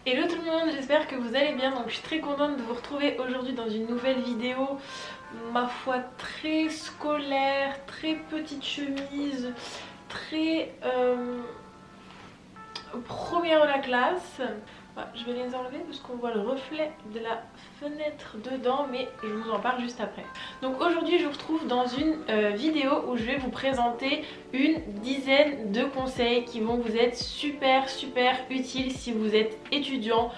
Hello tout le monde, j'espère que vous allez bien. Donc je suis très contente de vous retrouver aujourd'hui dans une nouvelle vidéo, ma foi très scolaire, très petite chemise, très première de la classe. Voilà, je vais les enlever parce qu'on voit le reflet de la fenêtre dedans, mais je vous en parle juste après. Donc aujourd'hui je vous retrouve dans une vidéo où je vais vous présenter une dizaine de conseils qui vont vous être super utiles si vous êtes étudiant,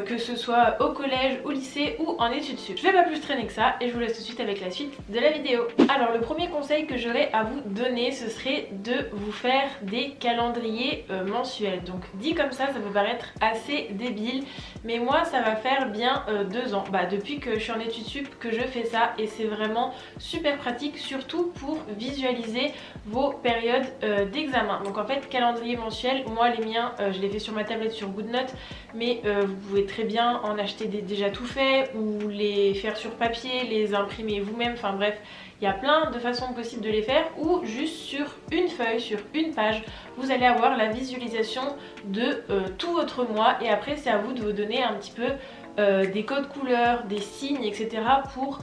que ce soit au collège, au lycée ou en études sup. Je vais pas plus traîner que ça et je vous laisse tout de suite avec la suite de la vidéo. Alors le premier conseil que j'aurais à vous donner, ce serait de vous faire des calendriers mensuels. Donc dit comme ça peut paraître assez débile, mais moi ça va faire bien 2 ans, depuis que je suis en études sup que je fais ça, et c'est vraiment super pratique, surtout pour visualiser vos périodes d'examen. Donc en fait calendrier mensuel, moi les miens je les fais sur ma tablette sur GoodNotes, mais vous pouvez très bien en acheter déjà tout fait ou les faire sur papier, les imprimer vous-même, enfin bref, il y a plein de façons possibles de les faire, ou juste sur une feuille, sur une page, vous allez avoir la visualisation de tout votre mois, et après c'est à vous de vous donner un petit peu des codes couleurs, des signes, etc. pour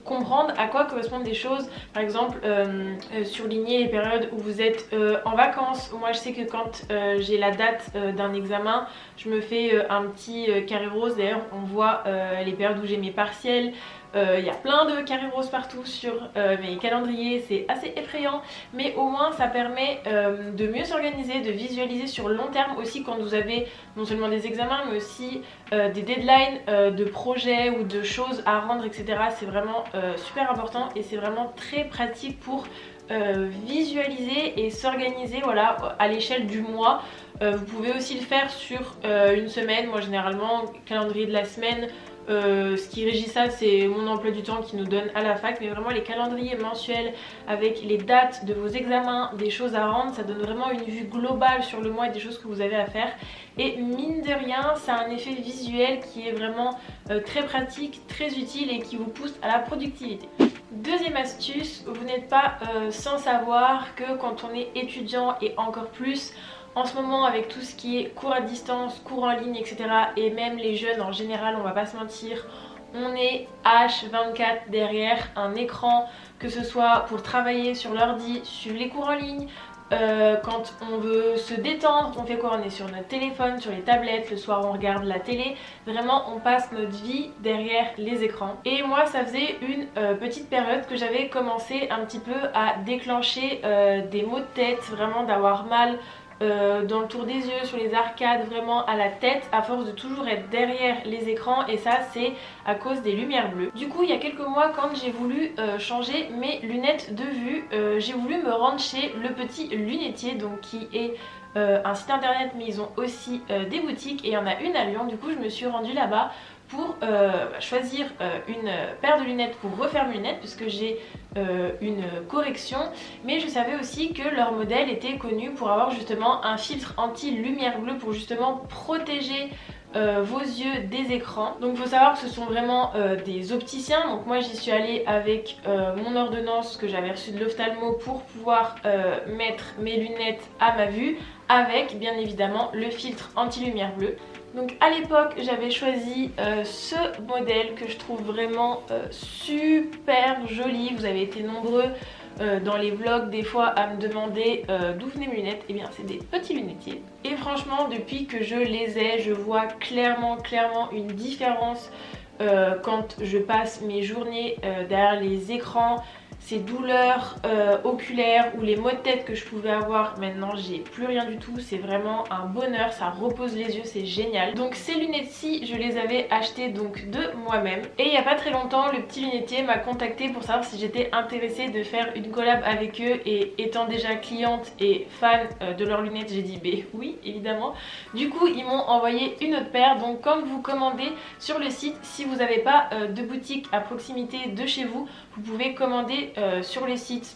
comprendre à quoi correspondent des choses. Par exemple surligner les périodes où vous êtes en vacances. Moi je sais que quand j'ai la date d'un examen, je me fais un petit carré rose. D'ailleurs on voit les périodes où j'ai mes partiels. Il y a plein de carrés roses partout sur mes calendriers, c'est assez effrayant, mais au moins ça permet de mieux s'organiser, de visualiser sur le long terme aussi quand vous avez non seulement des examens mais aussi des deadlines de projets ou de choses à rendre, etc. C'est vraiment super important et c'est vraiment très pratique pour visualiser et s'organiser, voilà, à l'échelle du mois. Vous pouvez aussi le faire sur une semaine. Moi généralement calendrier de la semaine, ce qui régit ça c'est mon emploi du temps qui nous donne à la fac, mais vraiment les calendriers mensuels avec les dates de vos examens, des choses à rendre, ça donne vraiment une vue globale sur le mois et des choses que vous avez à faire, et mine de rien ça a un effet visuel qui est vraiment très pratique, très utile et qui vous pousse à la productivité. Deuxième astuce, vous n'êtes pas sans savoir que quand on est étudiant, et encore plus en ce moment avec tout ce qui est cours à distance, cours en ligne, etc. et même les jeunes en général, on va pas se mentir, on est H24 derrière un écran, que ce soit pour travailler sur l'ordi, suivre les cours en ligne, quand on veut se détendre, on fait quoi? On est sur notre téléphone, sur les tablettes, le soir on regarde la télé, vraiment on passe notre vie derrière les écrans. Et moi ça faisait une petite période que j'avais commencé un petit peu à déclencher des maux de tête, vraiment d'avoir mal dans le tour des yeux, sur les arcades, vraiment à la tête, à force de toujours être derrière les écrans, et ça c'est à cause des lumières bleues. Du coup il y a quelques mois, quand j'ai voulu changer mes lunettes de vue, j'ai voulu me rendre chez Le Petit Lunetier, donc qui est un site internet, mais ils ont aussi des boutiques, et il y en a une à Lyon. Du coup je me suis rendue là-bas pour choisir une paire de lunettes pour refaire mes lunettes, puisque j'ai une correction, mais je savais aussi que leur modèle était connu pour avoir justement un filtre anti-lumière bleue pour justement protéger vos yeux des écrans. Donc il faut savoir que ce sont vraiment des opticiens, donc moi j'y suis allée avec mon ordonnance que j'avais reçue de l'ophtalmo pour pouvoir mettre mes lunettes à ma vue, avec bien évidemment le filtre anti-lumière bleue. Donc à l'époque j'avais choisi ce modèle que je trouve vraiment super joli. Vous avez été nombreux dans les vlogs des fois à me demander d'où venaient mes lunettes. Et bien c'est des petits lunetiers, et franchement depuis que je les ai, je vois clairement une différence quand je passe mes journées derrière les écrans. Ces douleurs oculaires ou les maux de tête que je pouvais avoir, maintenant j'ai plus rien du tout, c'est vraiment un bonheur, ça repose les yeux, c'est génial. Donc ces lunettes-ci, je les avais achetées donc de moi-même, et il n'y a pas très longtemps le petit lunetier m'a contacté pour savoir si j'étais intéressée de faire une collab avec eux, et étant déjà cliente et fan de leurs lunettes, j'ai dit oui évidemment. Du coup ils m'ont envoyé une autre paire. Donc quand vous commandez sur le site, si vous n'avez pas de boutique à proximité de chez vous, vous pouvez commander sur le site.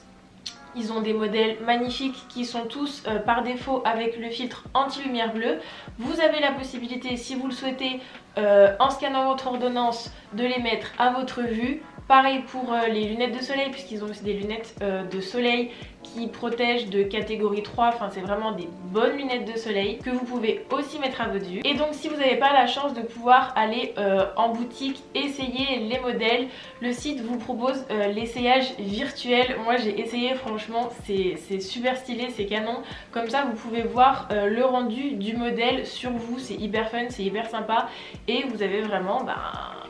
Ils ont des modèles magnifiques qui sont tous par défaut avec le filtre anti-lumière bleue. Vous avez la possibilité, si vous le souhaitez, en scannant votre ordonnance, de les mettre à votre vue. Pareil pour les lunettes de soleil, puisqu'ils ont aussi des lunettes de soleil qui protègent de catégorie 3, enfin c'est vraiment des bonnes lunettes de soleil que vous pouvez aussi mettre à votre vue. Et donc si vous n'avez pas la chance de pouvoir aller en boutique essayer les modèles, le site vous propose l'essayage virtuel. Moi j'ai essayé, franchement c'est super stylé, c'est canon. Comme ça vous pouvez voir le rendu du modèle sur vous, c'est hyper fun, c'est hyper sympa et vous avez vraiment,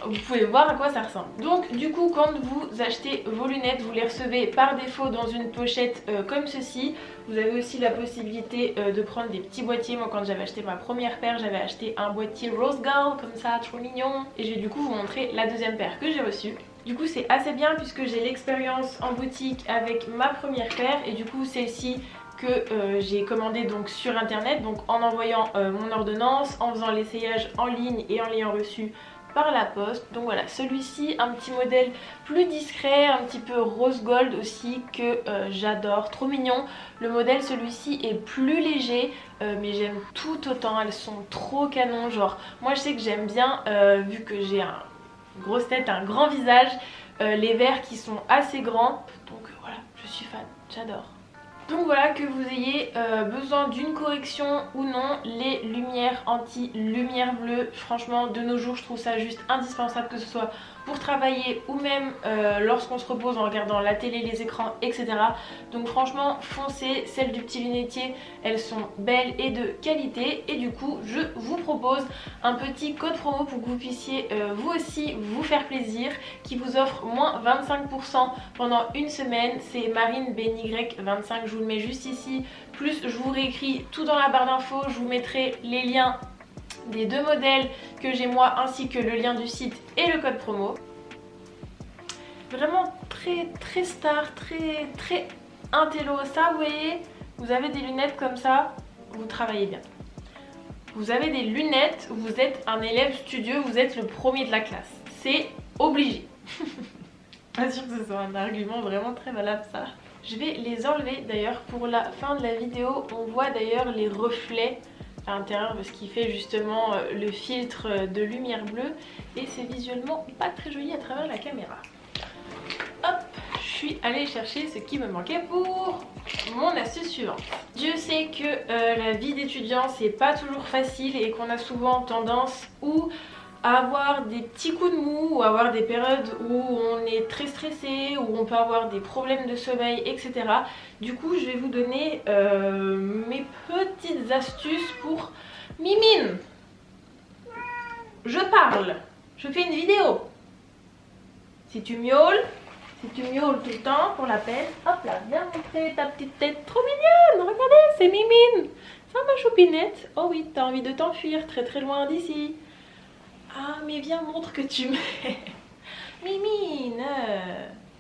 vous pouvez voir à quoi ça ressemble. Donc du coup quand vous achetez vos lunettes, vous les recevez par défaut dans une pochette comme ceci. Vous avez aussi la possibilité de prendre des petits boîtiers. Moi quand j'avais acheté ma première paire, j'avais acheté un boîtier Rose Gold comme ça, trop mignon. Et je vais du coup vous montrer la deuxième paire que j'ai reçue. Du coup c'est assez bien puisque j'ai l'expérience en boutique avec ma première paire et du coup celle-ci que j'ai commandé donc sur internet, donc en envoyant mon ordonnance, en faisant l'essayage en ligne et en l'ayant reçu par la poste. Donc voilà, celui-ci, un petit modèle plus discret, un petit peu rose gold aussi que j'adore, trop mignon. Le modèle celui-ci est plus léger mais j'aime tout autant, elles sont trop canon. Genre moi je sais que j'aime bien vu que j'ai une grosse tête, un grand visage, les verres qui sont assez grands. Donc voilà, je suis fan, j'adore. Donc voilà, que vous ayez besoin d'une correction ou non, les lumières anti-lumière bleue, franchement de nos jours je trouve ça juste indispensable, que ce soit pour travailler ou même lorsqu'on se repose en regardant la télé, les écrans, etc. Donc franchement foncez, celles du petit lunetier, elles sont belles et de qualité. Et du coup je vous propose un petit code promo pour que vous puissiez vous aussi vous faire plaisir, qui vous offre moins 25% pendant une semaine. C'est MarineBNY25, je vous le mets juste ici, plus je vous réécris tout dans la barre d'infos, je vous mettrai les liens des deux modèles que j'ai moi ainsi que le lien du site et le code promo. Vraiment très star, très intello. Ça vous voyez, vous avez des lunettes comme ça, vous travaillez bien. Vous avez des lunettes, vous êtes un élève studieux, vous êtes le premier de la classe. C'est obligé. Pas sûr que ce soit un argument vraiment très valable ça. Je vais les enlever d'ailleurs pour la fin de la vidéo. On voit d'ailleurs les reflets à l'intérieur, ce qui fait justement le filtre de lumière bleue et c'est visuellement pas très joli à travers la caméra. Hop, je suis allée chercher ce qui me manquait pour mon astuce suivante. Dieu sait que la vie d'étudiant c'est pas toujours facile et qu'on a souvent tendance ou à avoir des petits coups de mou ou avoir des périodes où on est très stressé, où on peut avoir des problèmes de sommeil, etc. Du coup je vais vous donner mes petites astuces pour Mimine. Je parle, je fais une vidéo. Si tu miaules tout le temps pour la peine, hop là, viens montrer ta petite tête trop mignonne, regardez, c'est Mimine. Ça ma choupinette. Oh oui, t'as envie de t'enfuir très loin d'ici. Ah mais viens, montre que tu m'aimes. Mimine.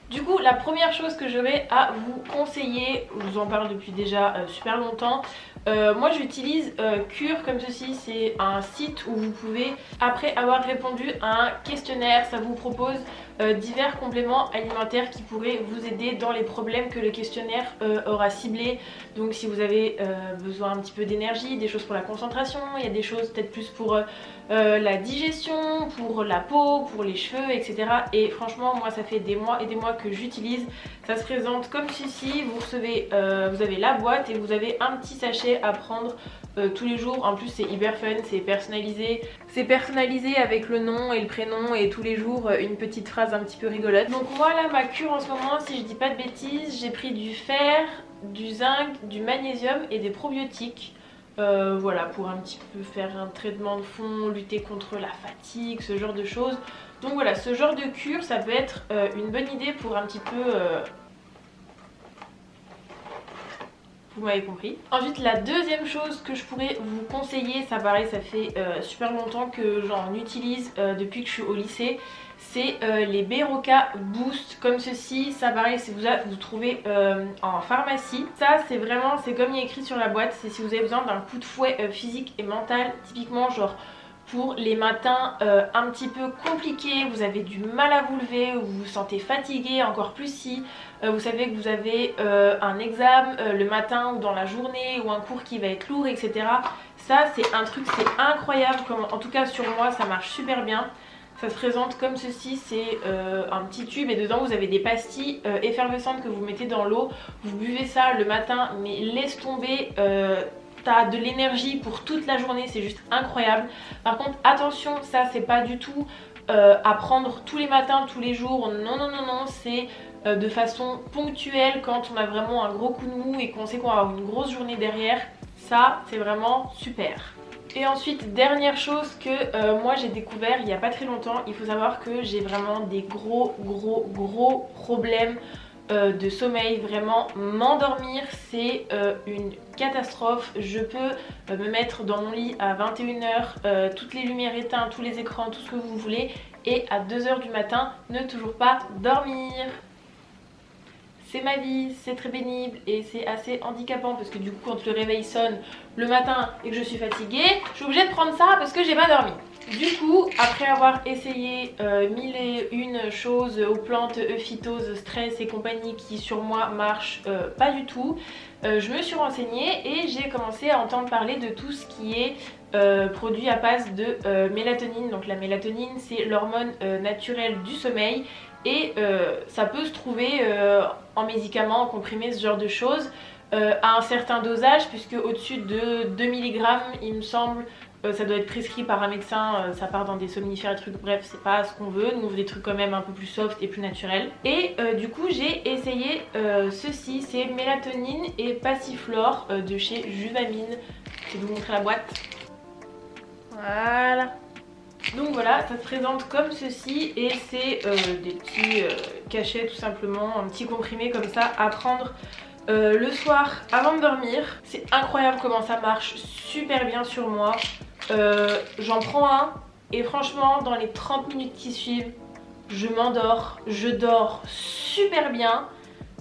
Du coup la première chose que j'aurais à vous conseiller, je vous en parle depuis déjà super longtemps, moi j'utilise Cure comme ceci. C'est un site où vous pouvez, après avoir répondu à un questionnaire, ça vous propose divers compléments alimentaires qui pourraient vous aider dans les problèmes que le questionnaire aura ciblés. Donc si vous avez besoin un petit peu d'énergie, des choses pour la concentration, il y a des choses peut-être plus pour la digestion, pour la peau, pour les cheveux, etc. Et franchement moi ça fait des mois et des mois que j'utilise. Ça se présente comme ceci, vous recevez, vous avez la boîte et vous avez un petit sachet à prendre tous les jours. En plus c'est hyper fun, c'est personnalisé. C'est personnalisé avec le nom et le prénom et tous les jours une petite phrase un petit peu rigolote. Donc moi là ma cure en ce moment, si je dis pas de bêtises, j'ai pris du fer, du zinc, du magnésium et des probiotiques. Voilà, pour un petit peu faire un traitement de fond, lutter contre la fatigue, ce genre de choses. Donc voilà, ce genre de cure ça peut être une bonne idée pour un petit peu... Vous m'avez compris. Ensuite la deuxième chose que je pourrais vous conseiller, ça pareil ça fait super longtemps que j'en utilise depuis que je suis au lycée, c'est les Beroka Boost comme ceci. Ça pareil si vous trouvez en pharmacie. Ça c'est vraiment, c'est comme il est écrit sur la boîte, c'est si vous avez besoin d'un coup de fouet physique et mental, typiquement genre pour les matins un petit peu compliqués, vous avez du mal à vous lever, vous vous sentez fatigué, encore plus si vous savez que vous avez un examen le matin ou dans la journée ou un cours qui va être lourd, etc. Ça c'est un truc, c'est incroyable, comme, en tout cas sur moi ça marche super bien. Ça se présente comme ceci, c'est un petit tube et dedans vous avez des pastilles effervescentes que vous mettez dans l'eau. Vous buvez ça le matin, mais laisse tomber, t'as de l'énergie pour toute la journée, c'est juste incroyable. Par contre attention, ça c'est pas du tout à prendre tous les matins, tous les jours, non non non non, c'est de façon ponctuelle quand on a vraiment un gros coup de mou et qu'on sait qu'on va avoir une grosse journée derrière. Ça c'est vraiment super. Et ensuite, dernière chose que moi j'ai découvert il n'y a pas très longtemps, il faut savoir que j'ai vraiment des gros problèmes de sommeil. Vraiment, m'endormir c'est une catastrophe. Je peux me mettre dans mon lit à 21h, toutes les lumières éteintes, tous les écrans, tout ce que vous voulez, et à 2h du matin ne toujours pas dormir. C'est ma vie, c'est très pénible et c'est assez handicapant parce que du coup quand le réveil sonne le matin et que je suis fatiguée, je suis obligée de prendre ça parce que j'ai pas dormi. Du coup, après avoir essayé mille et une choses aux plantes, phytose, stress et compagnie qui sur moi marchent pas du tout, je me suis renseignée et j'ai commencé à entendre parler de tout ce qui est produit à base de mélatonine. Donc la mélatonine c'est l'hormone naturelle du sommeil. Et ça peut se trouver en médicaments, en comprimés, ce genre de choses, à un certain dosage, puisque au-dessus de 2 mg, il me semble, ça doit être prescrit par un médecin, ça part dans des somnifères et trucs, bref, c'est pas ce qu'on veut, nous on veut des trucs quand même un peu plus soft et plus naturels. Et du coup, j'ai essayé ceci, c'est mélatonine et passiflore de chez Juvamine. Je vais vous montrer la boîte. Voilà. Donc voilà, ça se présente comme ceci et c'est des petits cachets tout simplement, un petit comprimé comme ça à prendre le soir avant de dormir. C'est incroyable comment ça marche super bien sur moi. J'en prends un et franchement dans les 30 minutes qui suivent, je m'endors, je dors super bien.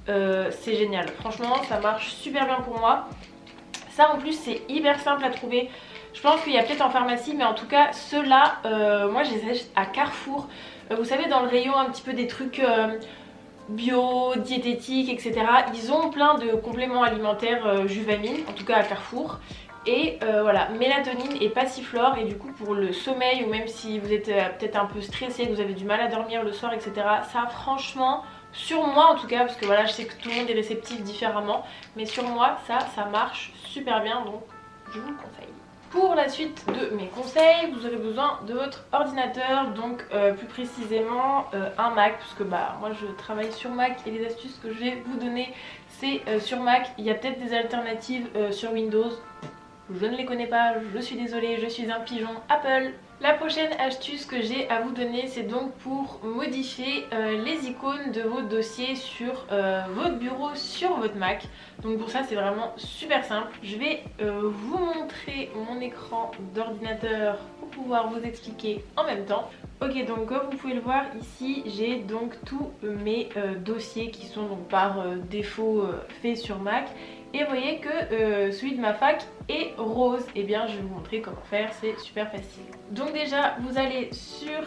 C'est génial, franchement ça marche super bien pour moi. Ça en plus c'est hyper simple à trouver. Je pense qu'il y a peut-être en pharmacie, mais en tout cas ceux-là, moi je les achète à Carrefour. Vous savez, dans le rayon un petit peu des trucs bio, diététiques, etc. Ils ont plein de compléments alimentaires Juvamine, en tout cas à Carrefour. Et voilà, mélatonine et passiflore. Et du coup pour le sommeil, ou même si vous êtes peut-être un peu stressé, que vous avez du mal à dormir le soir, etc. Ça franchement, sur moi en tout cas, parce que voilà, je sais que tout le monde est réceptif différemment, mais sur moi ça marche super bien, donc je vous le conseille. Pour la suite de mes conseils, vous aurez besoin de votre ordinateur, donc plus précisément un Mac, parce que bah moi je travaille sur Mac et les astuces que je vais vous donner c'est sur Mac. Il y a peut-être des alternatives sur Windows, je ne les connais pas, je suis désolée, je suis un pigeon Apple. La prochaine astuce que j'ai à vous donner, c'est donc pour modifier les icônes de vos dossiers sur votre bureau, sur votre Mac. Donc pour ça c'est vraiment super simple. Je vais vous montrer mon écran d'ordinateur pour pouvoir vous expliquer en même temps. Ok, donc comme vous pouvez le voir ici, j'ai donc tous mes dossiers qui sont donc par défaut faits sur Mac. Et vous voyez que celui de ma fac est rose. Et bien je vais vous montrer comment faire, c'est super facile. Donc déjà vous allez sur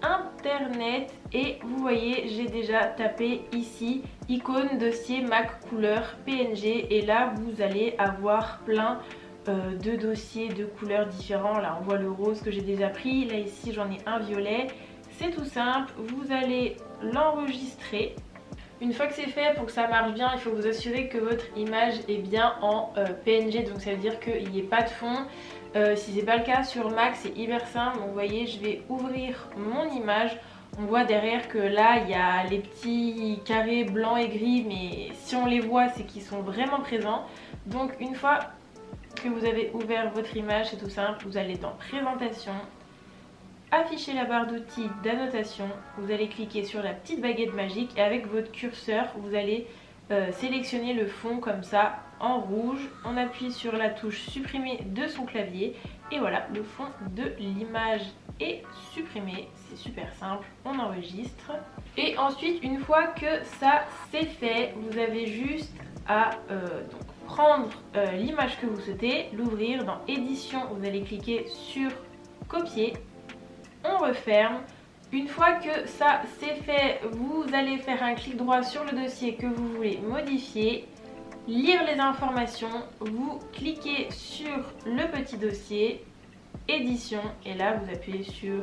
internet et vous voyez j'ai déjà tapé ici icône dossier Mac couleur PNG. Et là vous allez avoir plein de dossiers de couleurs différents. Là on voit le rose que j'ai déjà pris, là ici j'en ai un violet. C'est tout simple, vous allez l'enregistrer. Une fois que c'est fait, pour que ça marche bien, il faut vous assurer que votre image est bien en PNG, donc ça veut dire qu'il n'y ait pas de fond. Si c'est pas le cas sur Mac, c'est hyper simple. Donc vous voyez, je vais ouvrir mon image. On voit derrière que là, il y a les petits carrés blancs et gris, mais si on les voit, c'est qu'ils sont vraiment présents. Donc une fois que vous avez ouvert votre image, c'est tout simple, vous allez dans Présentation, afficher la barre d'outils d'annotation, vous allez cliquer sur la petite baguette magique et avec votre curseur vous allez sélectionner le fond comme ça en rouge. On appuie sur la touche supprimer de son clavier et voilà, le fond de l'image est supprimé. C'est super simple, on enregistre. Et ensuite une fois que ça c'est fait, vous avez juste à donc prendre l'image que vous souhaitez, l'ouvrir dans édition, vous allez cliquer sur copier. On referme. Une fois que ça c'est fait, vous allez faire un clic droit sur le dossier que vous voulez modifier, lire les informations, vous cliquez sur le petit dossier, édition, et là vous appuyez sur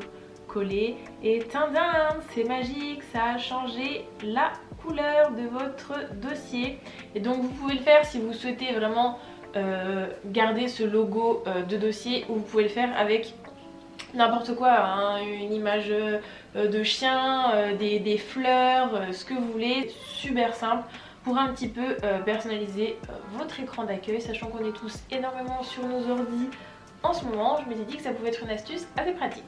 coller et tadam, c'est magique, ça a changé la couleur de votre dossier. Et donc vous pouvez le faire si vous souhaitez vraiment garder ce logo de dossier, ou vous pouvez le faire avec n'importe quoi, hein, une image de chien, des fleurs, ce que vous voulez, super simple pour un petit peu personnaliser votre écran d'accueil, sachant qu'on est tous énormément sur nos ordis en ce moment. Je m'étais dit que ça pouvait être une astuce assez pratique.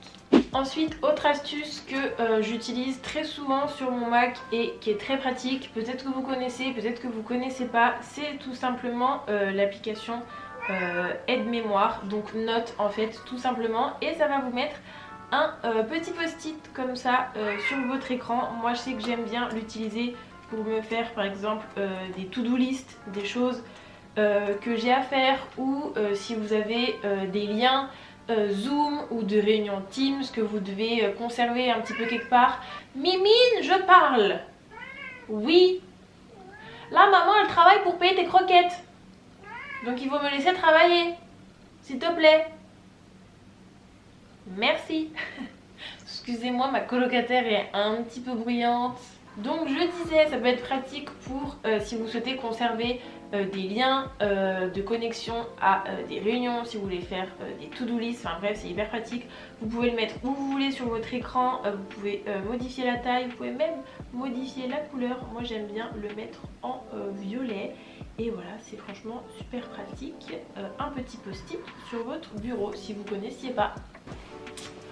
Ensuite, autre astuce que j'utilise très souvent sur mon Mac et qui est très pratique, peut-être que vous connaissez, peut-être que vous connaissez pas, c'est tout simplement l'application aide-mémoire, donc note en fait tout simplement, et ça va vous mettre un petit post-it comme ça sur votre écran. Moi je sais que j'aime bien l'utiliser pour me faire par exemple des to-do list, des choses que j'ai à faire, ou si vous avez des liens Zoom ou de réunions Teams que vous devez conserver un petit peu quelque part. Mimine, je parle. Oui. Là maman elle travaille pour payer tes croquettes. Donc il faut me laisser travailler. S'il te plaît. Merci. Excusez-moi, ma colocataire est un petit peu bruyante. Donc je disais, ça peut être pratique pour si vous souhaitez conserver des liens de connexion à des réunions, si vous voulez faire des to-do list, enfin bref c'est hyper pratique. Vous pouvez le mettre où vous voulez sur votre écran, vous pouvez modifier la taille, vous pouvez même modifier la couleur. Moi j'aime bien le mettre en violet, et voilà, c'est franchement super pratique. Un petit post-it sur votre bureau si vous ne connaissiez pas.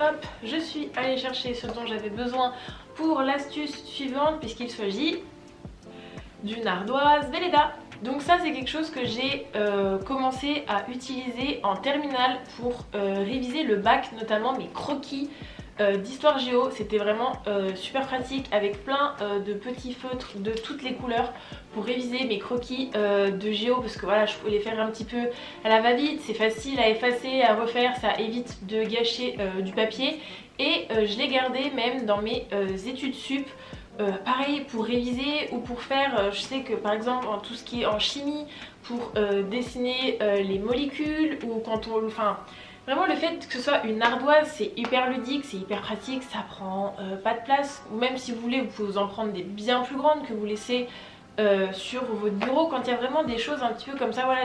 Hop, je suis allée chercher ce dont j'avais besoin pour l'astuce suivante, puisqu'il s'agit d'une ardoise Velleda. Donc ça c'est quelque chose que j'ai commencé à utiliser en terminale pour réviser le bac, notamment mes croquis d'histoire géo. C'était vraiment super pratique, avec plein de petits feutres de toutes les couleurs pour réviser mes croquis de géo, parce que voilà, je pouvais les faire un petit peu à la va-vite, c'est facile à effacer, à refaire, ça évite de gâcher du papier, et je l'ai gardé même dans mes études sup. Pareil pour réviser ou pour faire, je sais que par exemple en tout ce qui est en chimie, pour dessiner les molécules, ou quand on... Enfin, vraiment le fait que ce soit une ardoise, c'est hyper ludique, c'est hyper pratique, ça prend pas de place. Ou même si vous voulez, vous pouvez vous en prendre des bien plus grandes que vous laissez sur votre bureau, quand il y a vraiment des choses un petit peu comme ça, voilà,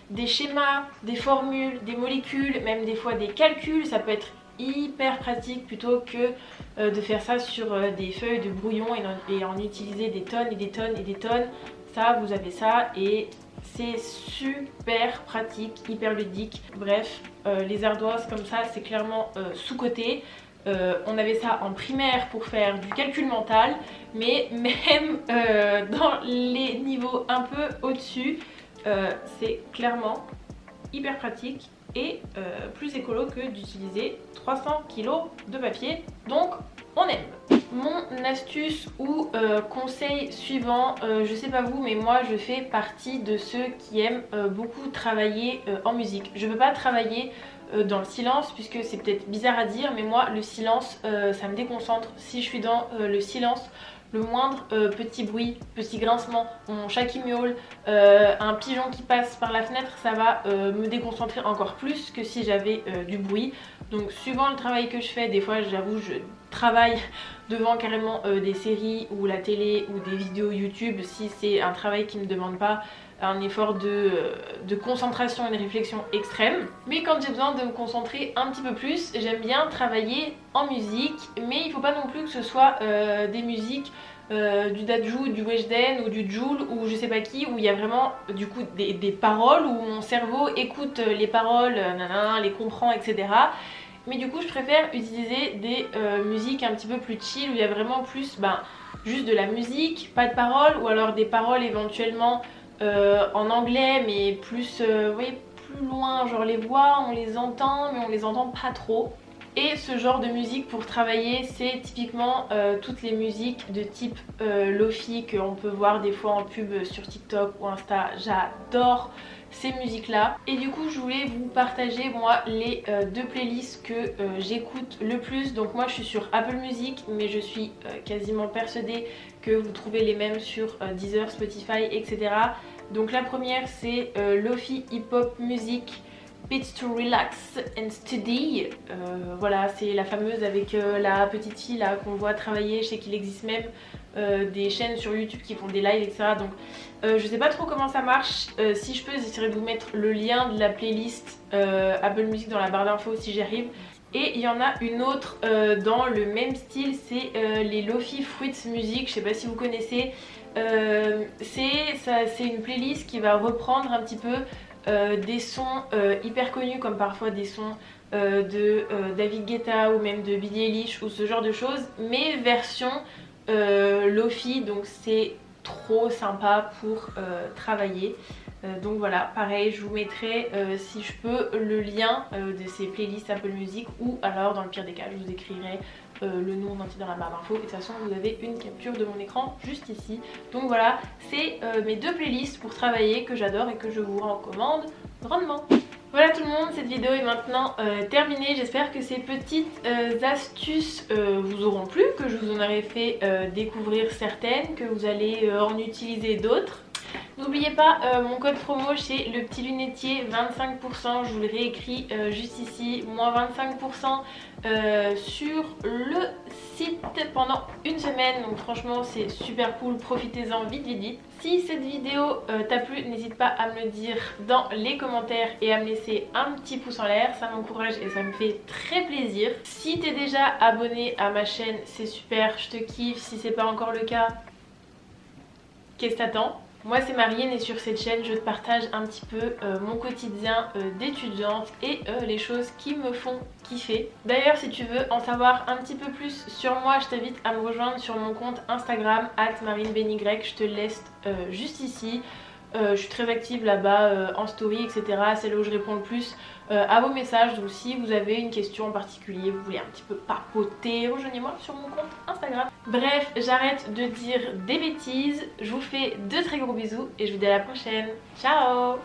des schémas, des formules, des molécules, même des fois des calculs, ça peut être hyper pratique plutôt que de faire ça sur des feuilles de brouillon et en utiliser des tonnes et des tonnes et des tonnes. Ça, vous avez ça et c'est super pratique, hyper ludique. Bref, les ardoises comme ça, c'est clairement sous-coté. On avait ça en primaire pour faire du calcul mental, mais même dans les niveaux un peu au-dessus, c'est clairement hyper pratique et plus écolo que d'utiliser 300 kg de papier, donc on aime. Mon astuce ou conseil suivant, je sais pas vous, mais moi je fais partie de ceux qui aiment beaucoup travailler en musique. Je veux pas travailler dans le silence, puisque c'est peut-être bizarre à dire, mais moi le silence ça me déconcentre. Si je suis dans le silence, le moindre petit bruit, petit grincement, mon chat qui miaule, un pigeon qui passe par la fenêtre, ça va me déconcentrer encore plus que si j'avais du bruit. Donc suivant le travail que je fais, des fois j'avoue je travaille devant carrément des séries ou la télé ou des vidéos YouTube, si c'est un travail qui ne demande pas un effort de concentration et de réflexion extrême. Mais quand j'ai besoin de me concentrer un petit peu plus, j'aime bien travailler en musique, mais il ne faut pas non plus que ce soit des musiques du Dadju, du Weshden ou du Jul ou je sais pas qui, où il y a vraiment du coup des paroles, où mon cerveau écoute les paroles, les comprend, etc. Mais du coup je préfère utiliser des musiques un petit peu plus chill, où il y a vraiment plus juste de la musique, pas de paroles, ou alors des paroles éventuellement en anglais, mais plus, oui, plus loin, genre les voix on les entend mais on les entend pas trop. Et ce genre de musique pour travailler, c'est typiquement toutes les musiques de type Lofi qu'on peut voir des fois en pub sur TikTok ou Insta. J'adore ces musiques là. Et du coup je voulais vous partager moi les deux playlists que j'écoute le plus. Donc moi je suis sur Apple Music, mais je suis quasiment persuadée que vous trouvez les mêmes sur Deezer, Spotify, etc. Donc la première c'est Lofi Hip Hop Music Beats to Relax and Study. Voilà, c'est la fameuse avec la petite fille là qu'on voit travailler. Je sais qu'il existe même des chaînes sur YouTube qui font des lives, etc. Donc je sais pas trop comment ça marche. Si je peux, j'essaierai de vous mettre le lien de la playlist Apple Music dans la barre d'infos si j'y arrive. Et il y en a une autre dans le même style, c'est les Lofi Fruits Music. Je sais pas si vous connaissez. C'est une playlist qui va reprendre un petit peu des sons hyper connus, comme parfois des sons de David Guetta ou même de Billie Eilish ou ce genre de choses, mais version Lofi, donc c'est trop sympa pour travailler. Donc voilà, pareil, je vous mettrai si je peux le lien de ces playlists Apple Music, ou alors dans le pire des cas je vous écrirai le nom entier dans la barre d'infos. Et de toute façon vous avez une capture de mon écran juste ici. Donc voilà, c'est mes deux playlists pour travailler que j'adore et que je vous recommande grandement. Voilà tout le monde, cette vidéo est maintenant terminée. J'espère que ces petites astuces vous auront plu, que je vous en aurai fait découvrir certaines, que vous allez en utiliser d'autres. N'oubliez pas mon code promo chez Le Petit Lunetier, 25%, je vous le réécris juste ici, moins 25% sur le site pendant une semaine. Donc franchement c'est super cool, profitez-en vite vite vite. Si cette vidéo t'a plu, n'hésite pas à me le dire dans les commentaires et à me laisser un petit pouce en l'air, ça m'encourage et ça me fait très plaisir. Si t'es déjà abonné à ma chaîne, c'est super, je te kiffe. Si c'est pas encore le cas, qu'est-ce que t'attends? Moi c'est Marine et sur cette chaîne je te partage un petit peu mon quotidien d'étudiante et les choses qui me font kiffer. D'ailleurs si tu veux en savoir un petit peu plus sur moi, je t'invite à me rejoindre sur mon compte Instagram @marinebenyy, je te le laisse juste ici. Je suis très active là-bas en story, etc. C'est là où je réponds le plus à vos messages. Donc si vous avez une question en particulier, vous voulez un petit peu papoter, rejoignez-moi sur mon compte Instagram. Bref, j'arrête de dire des bêtises. Je vous fais de très gros bisous et je vous dis à la prochaine. Ciao!